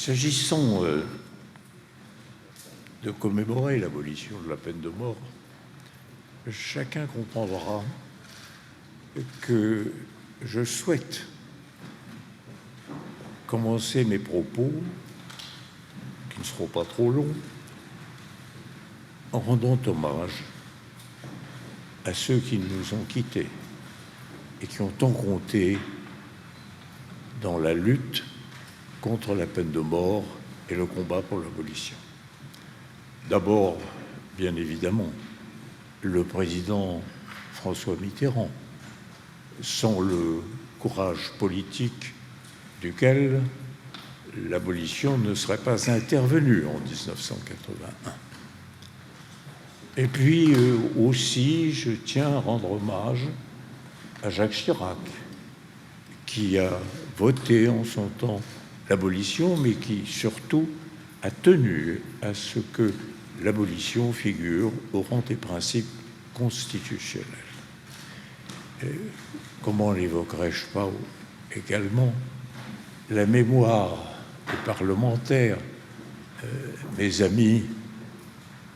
S'agissant de commémorer l'abolition de la peine de mort, chacun comprendra que je souhaite commencer mes propos, qui ne seront pas trop longs, en rendant hommage à ceux qui nous ont quittés et qui ont tant compté dans la lutte contre la peine de mort et le combat pour l'abolition. D'abord, bien évidemment, le président François Mitterrand, sans le courage politique duquel l'abolition ne serait pas intervenue en 1981. Et puis aussi, je tiens à rendre hommage à Jacques Chirac, qui a voté en son temps l'abolition, mais qui surtout a tenu à ce que l'abolition figure au rang des principes constitutionnels. Et comment l'évoquerais-je pas également la mémoire des parlementaires, mes amis,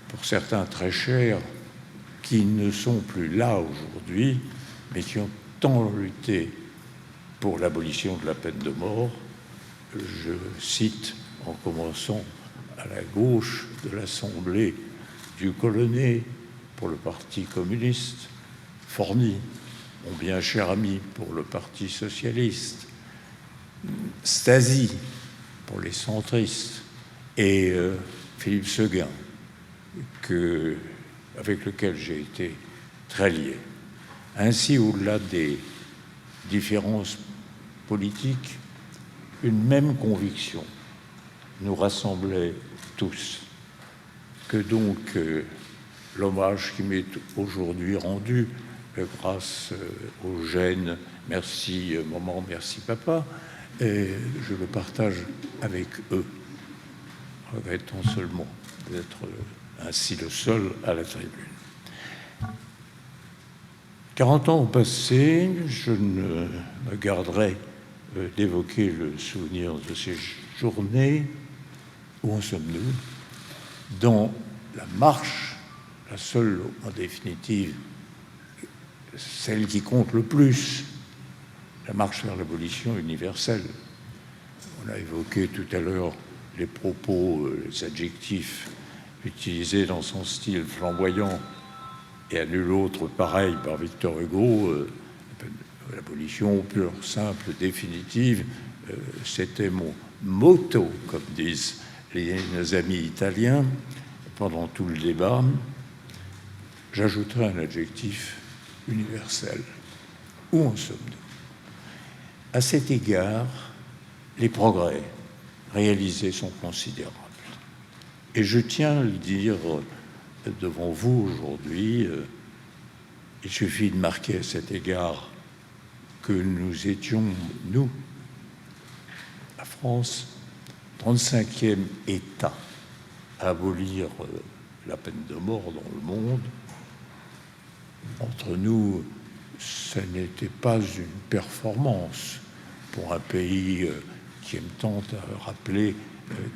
pour certains très chers, qui ne sont plus là aujourd'hui, mais qui ont tant lutté pour l'abolition de la peine de mort. Je cite, en commençant à la gauche de l'Assemblée, du Colonnet pour le Parti communiste, Forny, mon bien cher ami, pour le Parti socialiste, Stasi pour les centristes, et Philippe Séguin, avec lequel j'ai été très lié. Ainsi, au-delà des différences politiques, une même conviction nous rassemblait tous, que donc l'hommage qui m'est aujourd'hui rendu grâce aux gènes « Merci maman, merci papa », et je le partage avec eux, regrettant seulement d'être ainsi le seul à la tribune. 40 ans ont passé, je ne me garderai d'évoquer le souvenir de ces journées. Où en sommes-nous dans la marche, la seule en définitive, celle qui compte le plus, la marche vers l'abolition universelle. On a évoqué tout à l'heure les propos, les adjectifs utilisés dans son style flamboyant et à nul autre pareil par Victor Hugo. L'abolition pure, simple, définitive, c'était mon motto, comme disent nos amis italiens, pendant tout le débat. J'ajouterai un adjectif universel. Où en sommes-nous ? À cet égard, les progrès réalisés sont considérables. Et je tiens à le dire devant vous aujourd'hui. Il suffit de marquer à cet égard que nous étions, nous, la France, 35e État à abolir la peine de mort dans le monde. Entre nous, ce n'était pas une performance pour un pays qui aime tant à rappeler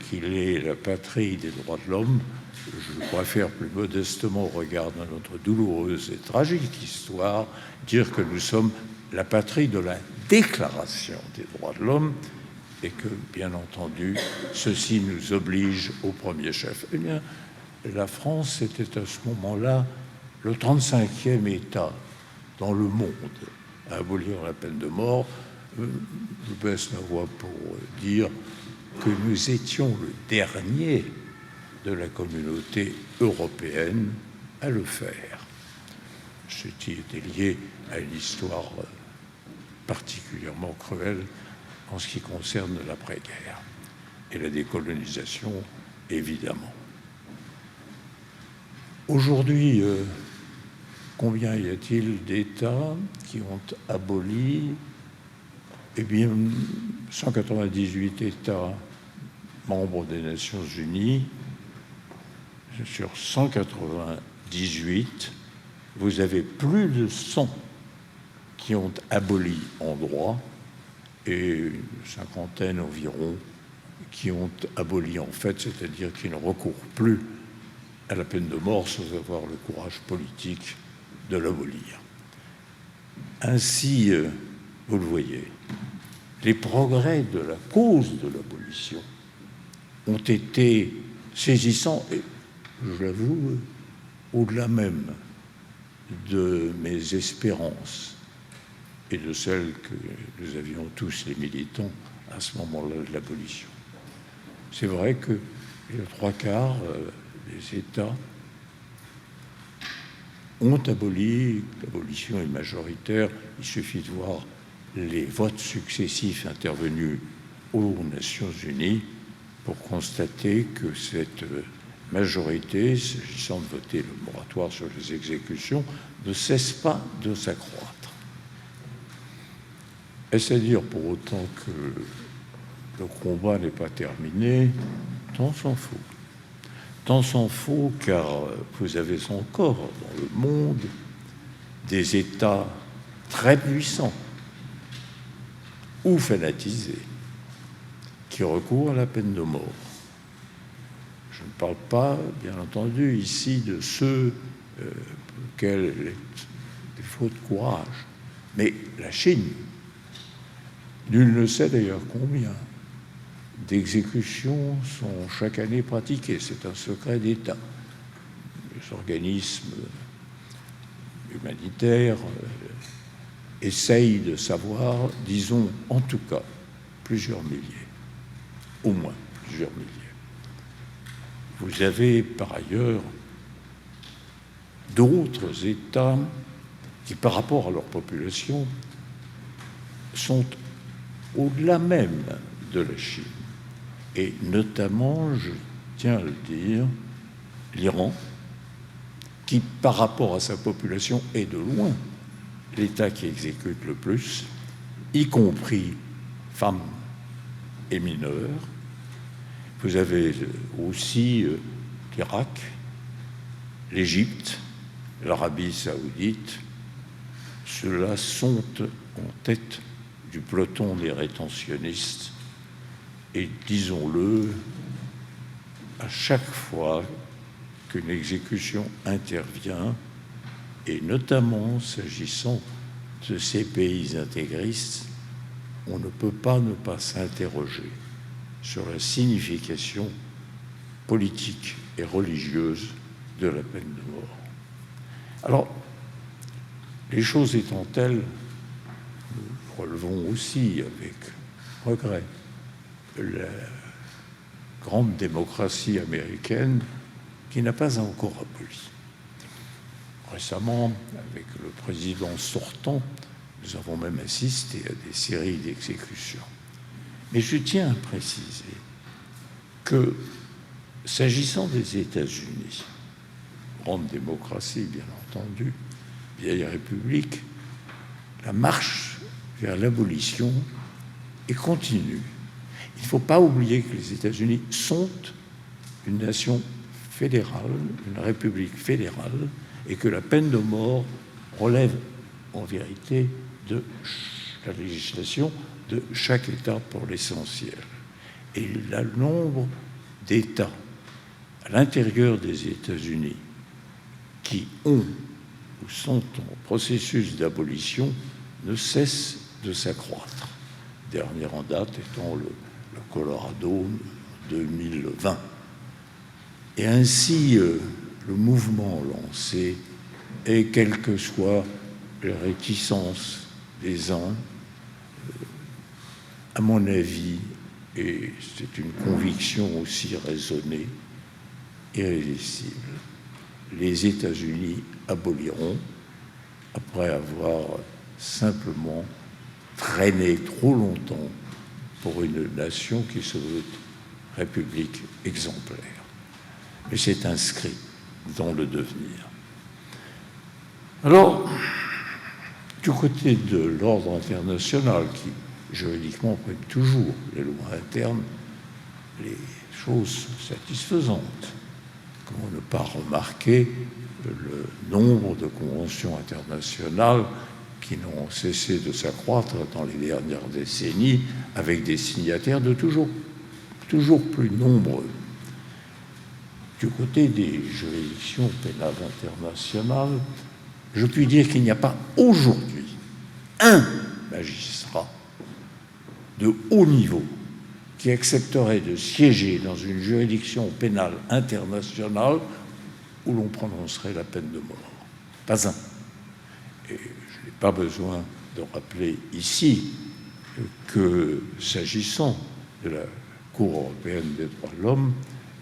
qu'il est la patrie des droits de l'homme. Je préfère plus modestement, au regard de notre douloureuse et tragique histoire, dire que nous sommes la patrie de la Déclaration des droits de l'homme et que, bien entendu, ceci nous oblige au premier chef. Eh bien, la France était à ce moment-là le 35e État dans le monde à abolir la peine de mort. Je baisse ma voix pour dire que nous étions le dernier de la communauté européenne à le faire. Ceci était lié à une histoire particulièrement cruelle en ce qui concerne l'après-guerre et la décolonisation, évidemment. Aujourd'hui, combien y a-t-il d'États qui ont aboli ? Eh bien, 198 États membres des Nations Unies. Sur 198, vous avez plus de 100 qui ont aboli en droit et une cinquantaine environ qui ont aboli en fait, c'est-à-dire qui ne recourent plus à la peine de mort sans avoir le courage politique de l'abolir. Ainsi, vous le voyez, les progrès de la cause de l'abolition ont été saisissants et, je l'avoue, au-delà même de mes espérances et de celles que nous avions tous les militants à ce moment-là de l'abolition. C'est vrai que les 3/4 des États ont aboli, l'abolition est majoritaire, il suffit de voir les votes successifs intervenus aux Nations Unies pour constater que cette majorité, s'agissant de voter le moratoire sur les exécutions, ne cesse pas de s'accroître. Est-ce à dire pour autant que le combat n'est pas terminé? Tant s'en faut. Tant s'en faut, car vous avez encore dans le monde des États très puissants ou fanatisés qui recourent à la peine de mort. Je ne parle pas, bien entendu, ici de ceux auxquels il faut de courage, mais la Chine, nul ne sait d'ailleurs combien d'exécutions sont chaque année pratiquées. C'est un secret d'État. Les organismes humanitaires essayent de savoir, disons en tout cas, plusieurs milliers, au moins plusieurs milliers. Vous avez par ailleurs d'autres États qui, par rapport à leur population, sont au-delà même de la Chine. Et notamment, je tiens à le dire, l'Iran, qui, par rapport à sa population, est de loin l'État qui exécute le plus, y compris femmes et mineurs. Vous avez aussi l'Irak, l'Égypte, l'Arabie saoudite. Ceux-là sont en tête du peloton des rétentionnistes. Et disons-le, à chaque fois qu'une exécution intervient, et notamment s'agissant de ces pays intégristes, on ne peut pas ne pas s'interroger sur la signification politique et religieuse de la peine de mort. Alors, les choses étant telles, nous relevons aussi avec regret la grande démocratie américaine qui n'a pas encore aboli. Récemment, avec le président sortant, nous avons même assisté à des séries d'exécutions. Mais je tiens à préciser que, s'agissant des États-Unis, grande démocratie, bien entendu, vieille république, la marche vers l'abolition est continue. Il ne faut pas oublier que les États-Unis sont une nation fédérale, une république fédérale, et que la peine de mort relève en vérité de la législation de chaque État pour l'essentiel. Et le nombre d'États à l'intérieur des États-Unis qui ont ou sont en processus d'abolition ne cesse de s'accroître. Dernier en date étant le Colorado 2020. Et ainsi, le mouvement lancé, et quelle que soit la réticence des uns, à mon avis, et c'est une conviction aussi raisonnée, irrésistible, les États-Unis aboliront après avoir simplement traîné trop longtemps pour une nation qui se veut république exemplaire. Mais c'est inscrit dans le devenir. Alors, du côté de l'ordre international, qui juridiquement prime toujours les lois internes, les choses satisfaisantes. Comment ne pas remarquer le nombre de conventions internationales qui n'ont cessé de s'accroître dans les dernières décennies, avec des signataires de toujours toujours plus nombreux. Du côté des juridictions pénales internationales, je puis dire qu'il n'y a pas aujourd'hui un magistrat de haut niveau qui accepterait de siéger dans une juridiction pénale internationale où l'on prononcerait la peine de mort. Pas un. Et je n'ai pas besoin de rappeler ici que, s'agissant de la Cour européenne des droits de l'homme,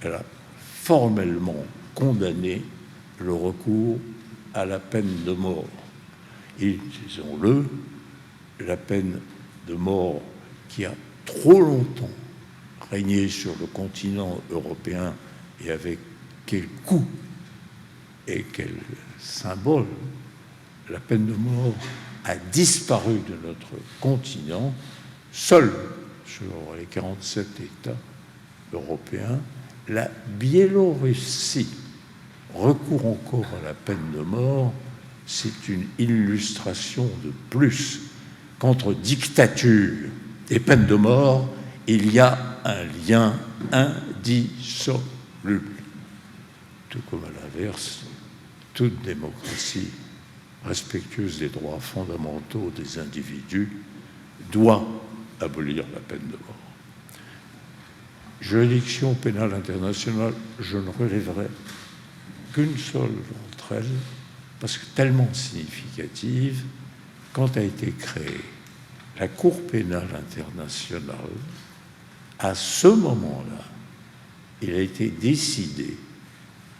elle a formellement condamné le recours à la peine de mort. Et, disons-le, la peine de mort qui a trop longtemps régné sur le continent européen et avec quel coût et quel symbole la peine de mort a disparu de notre continent. Seul sur les 47 États européens, la Biélorussie recourt encore à la peine de mort. C'est une illustration de plus qu'entre dictature et peine de mort, il y a un lien indissoluble. Tout comme à l'inverse, toute démocratie respectueuse des droits fondamentaux des individus doit abolir la peine de mort. Juridiction pénale internationale, je ne relèverai qu'une seule d'entre elles, parce que tellement significative. Quand a été créée la Cour pénale internationale, à ce moment-là, il a été décidé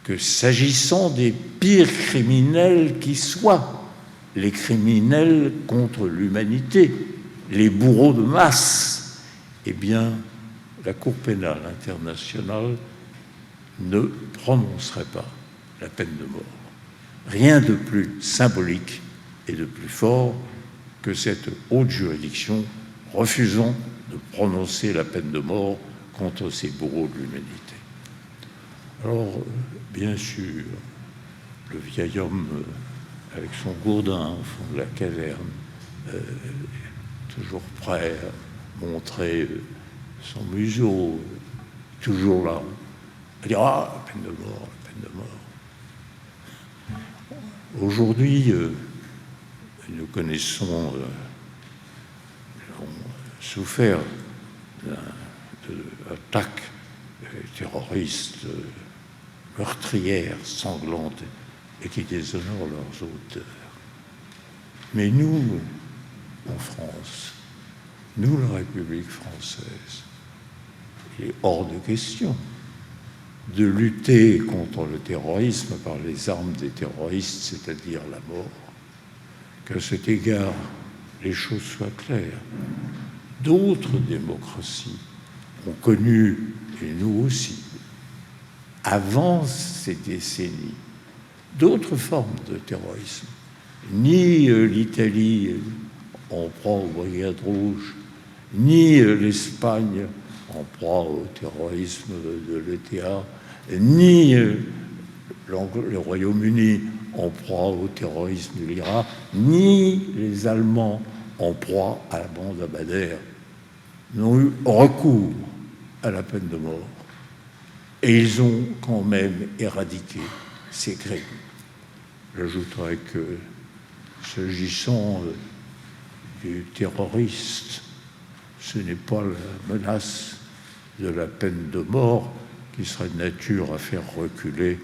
que, s'agissant des pires criminels qui soient, les criminels contre l'humanité, les bourreaux de masse, eh bien, la Cour pénale internationale ne prononcerait pas la peine de mort. Rien de plus symbolique et de plus fort que cette haute juridiction refusant de prononcer la peine de mort contre ces bourreaux de l'humanité. Alors, bien sûr, le vieil homme avec son gourdin au fond de la caverne, toujours prêt à montrer son museau, toujours là, à dire « Ah, la peine de mort, la peine de mort ». Aujourd'hui, nous connaissons, nous avons souffert d'attaques terroristes meurtrières, sanglantes, et qui déshonorent leurs auteurs. Mais nous, en France, nous, la République française, il est hors de question de lutter contre le terrorisme par les armes des terroristes, c'est-à-dire la mort. Qu'à cet égard, les choses soient claires. D'autres démocraties ont connu, et nous aussi, avant ces décennies, d'autres formes de terrorisme. Ni l'Italie en proie aux brigades rouges, ni l'Espagne en proie au terrorisme de l'ETA, ni le Royaume-Uni en proie au terrorisme de l'Irak, ni les Allemands en proie à la bande Abadère n'ont eu recours à la peine de mort. Et ils ont quand même éradiqué ces crimes. J'ajouterais que, s'agissant du terroriste, ce n'est pas la menace de la peine de mort qui serait de nature à faire reculer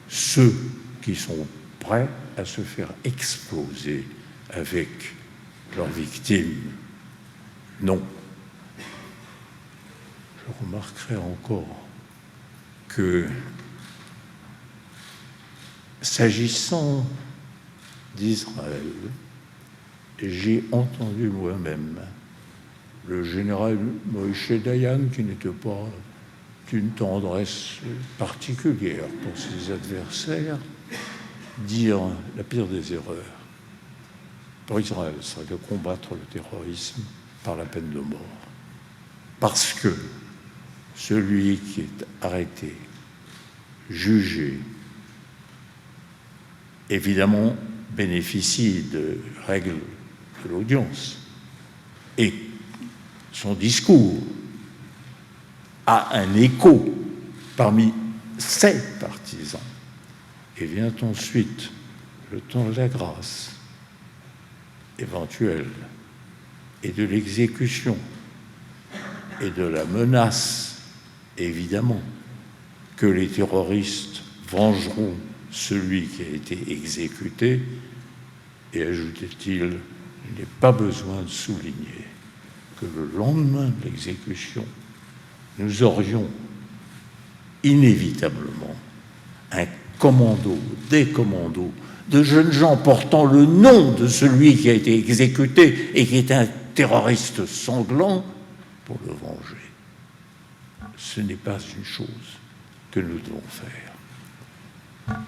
ceux qui sont prêts à se faire exploser avec leurs victimes. Non. Je remarquerai encore que, s'agissant d'Israël, j'ai entendu moi-même le général Moïse Dayan, qui n'était pas d'une tendresse particulière pour ses adversaires, dire la pire des erreurs pour Israël serait de combattre le terrorisme par la peine de mort. Parce que celui qui est arrêté, jugé, évidemment bénéficie de règles de l'audience, et son discours a un écho parmi ses partisans. Et vient ensuite le temps de la grâce éventuelle et de l'exécution et de la menace, évidemment, que les terroristes vengeront celui qui a été exécuté. Et ajoutait-il, il n'est pas besoin de souligner que le lendemain de l'exécution, nous aurions inévitablement un commando, des commandos, de jeunes gens portant le nom de celui qui a été exécuté et qui est un terroriste sanglant pour le venger. Ce n'est pas une chose que nous devons faire.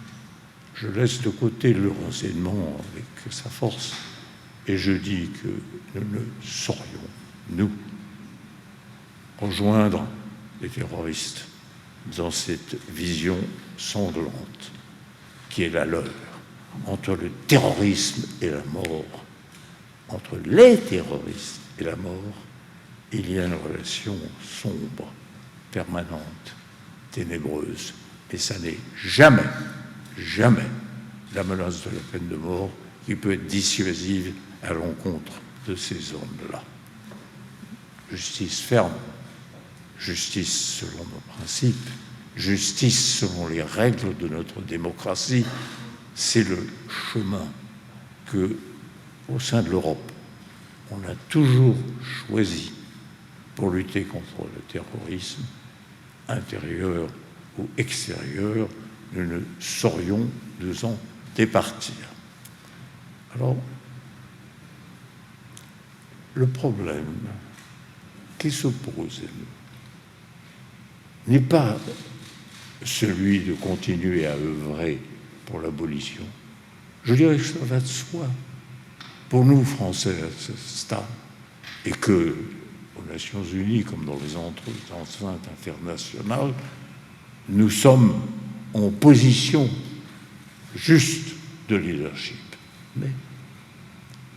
Je laisse de côté le renseignement avec sa force et je dis que nous ne saurions, nous, rejoindre les terroristes dans cette vision sanglante qui est la leur. Entre le terrorisme et la mort, entre les terroristes et la mort, il y a une relation sombre, permanente, ténébreuse. Et ça n'est jamais la menace de la peine de mort qui peut être dissuasive à l'encontre de ces hommes-là. Justice ferme, justice selon nos principes, justice selon les règles de notre démocratie, c'est le chemin que, au sein de l'Europe, on a toujours choisi pour lutter contre le terrorisme, intérieur ou extérieur. Nous ne saurions nous en départir. Alors, le problème qui se pose à nous n'est pas celui de continuer à œuvrer pour l'abolition. Je dirais que ça va de soi pour nous, Français, à ce stade, et que aux Nations Unies, comme dans les enceintes internationales, nous sommes en position juste de leadership. Mais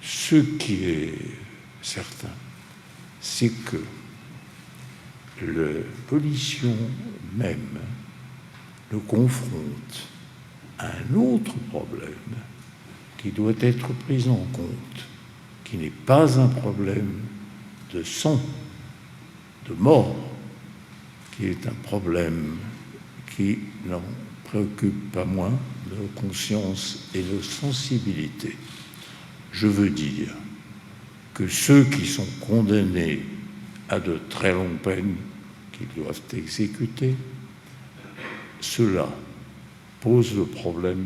ce qui est certain, c'est que l'abolition même nous confronte à un autre problème qui doit être pris en compte, qui n'est pas un problème de sang, de mort, qui est un problème qui n'en préoccupe pas moins nos consciences et nos sensibilités. Je veux dire que ceux qui sont condamnés à de très longues peines qui doivent exécuter, cela pose le problème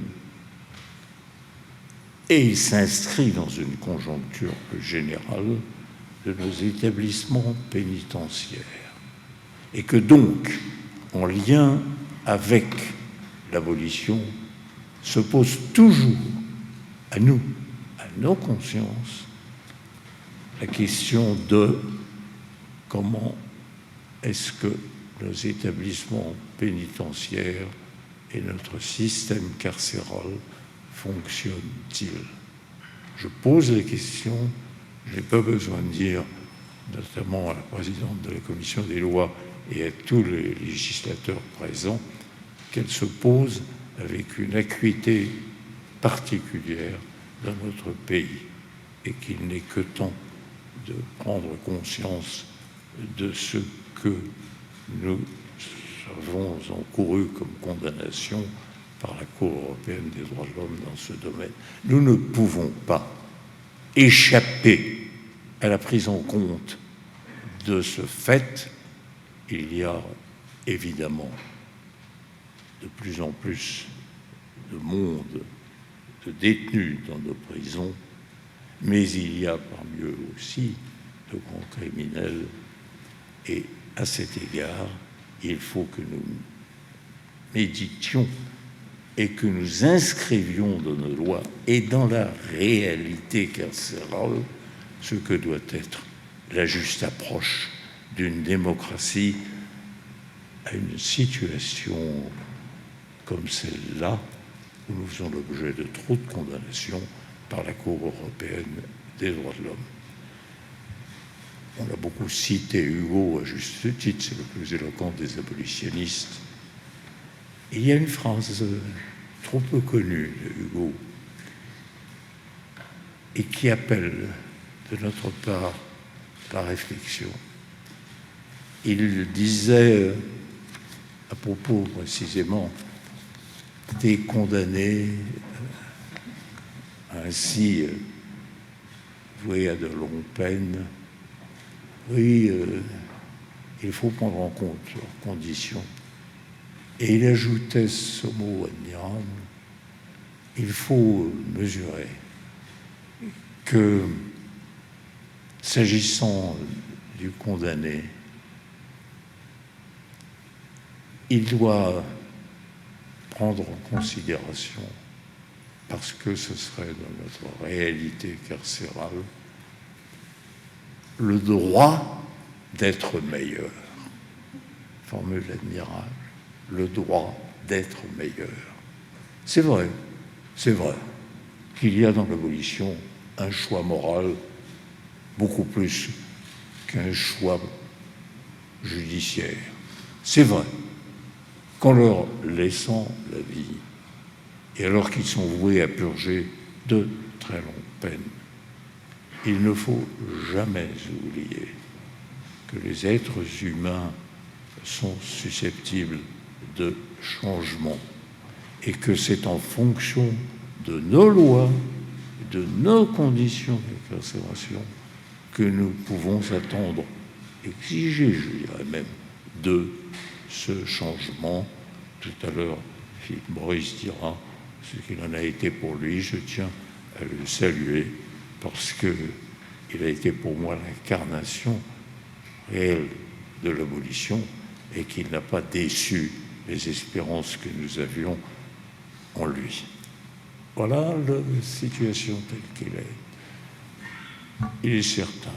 et il s'inscrit dans une conjoncture plus générale de nos établissements pénitentiaires. Et que donc, en lien avec l'abolition, se pose toujours à nous, à nos consciences, la question de comment est-ce que nos établissements pénitentiaires et notre système carcéral fonctionnent-ils? Je pose la question, je n'ai pas besoin de dire, notamment à la présidente de la commission des lois et à tous les législateurs présents, qu'elle se pose avec une acuité particulière dans notre pays et qu'il n'est que temps de prendre conscience de ce que nous avons encouru comme condamnation par la Cour européenne des droits de l'homme dans ce domaine. Nous ne pouvons pas échapper à la prise en compte de ce fait. Il y a évidemment de plus en plus de monde, de détenus dans nos prisons, mais il y a parmi eux aussi de grands criminels. Et à cet égard, il faut que nous méditions et que nous inscrivions dans nos lois et dans la réalité carcérale ce que doit être la juste approche d'une démocratie à une situation comme celle-là, où nous faisons l'objet de trop de condamnations par la Cour européenne des droits de l'homme. On a beaucoup cité Hugo, à juste titre, c'est le plus éloquent des abolitionnistes. Il y a une phrase trop peu connue de Hugo et qui appelle de notre part la réflexion. Il disait, à propos précisément des condamnés ainsi voués à de longues peines, oui, il faut prendre en compte leurs conditions. Et il ajoutait ce mot admirable, il faut mesurer que, s'agissant du condamné, il doit prendre en considération, parce que ce serait dans notre réalité carcérale, le droit d'être meilleur. Formule admirable, le droit d'être meilleur. C'est vrai qu'il y a dans l'abolition un choix moral beaucoup plus qu'un choix judiciaire. C'est vrai qu'en leur laissant la vie, et alors qu'ils sont voués à purger de très longues peines, il ne faut jamais oublier que les êtres humains sont susceptibles de changement et que c'est en fonction de nos lois, de nos conditions d'incarcération que nous pouvons attendre, exiger, je dirais même, de ce changement. Tout à l'heure, Philippe Maurice dira ce qu'il en a été pour lui. Je tiens à le saluer parce qu'il a été pour moi l'incarnation réelle de l'abolition et qu'il n'a pas déçu les espérances que nous avions en lui. Voilà la situation telle qu'elle est. Il est certain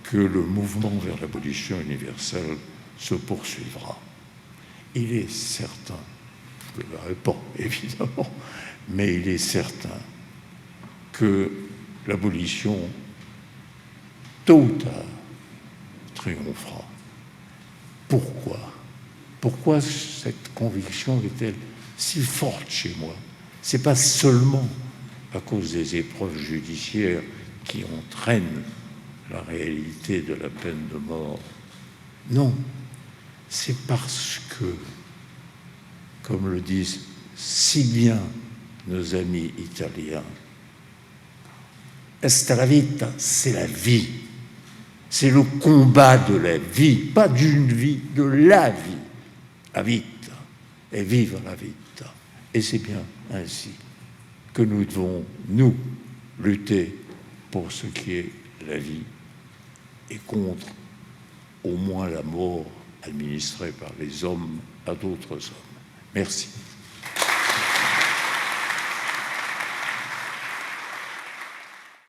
que le mouvement vers l'abolition universelle se poursuivra. Il est certain, je ne le verrai pas évidemment, mais il est certain que l'abolition, tôt ou tard, triomphera. Pourquoi cette conviction est-elle si forte chez moi? Ce n'est pas seulement à cause des épreuves judiciaires qui entraînent la réalité de la peine de mort. Non, c'est parce que, comme le disent si bien nos amis italiens, Est la vita, c'est la vie. C'est le combat de la vie, pas d'une vie, de la vie. La vita, et vive la vita. Et c'est bien ainsi que nous devons, nous, lutter pour ce qui est la vie et contre au moins la mort administrée par les hommes à d'autres hommes. Merci.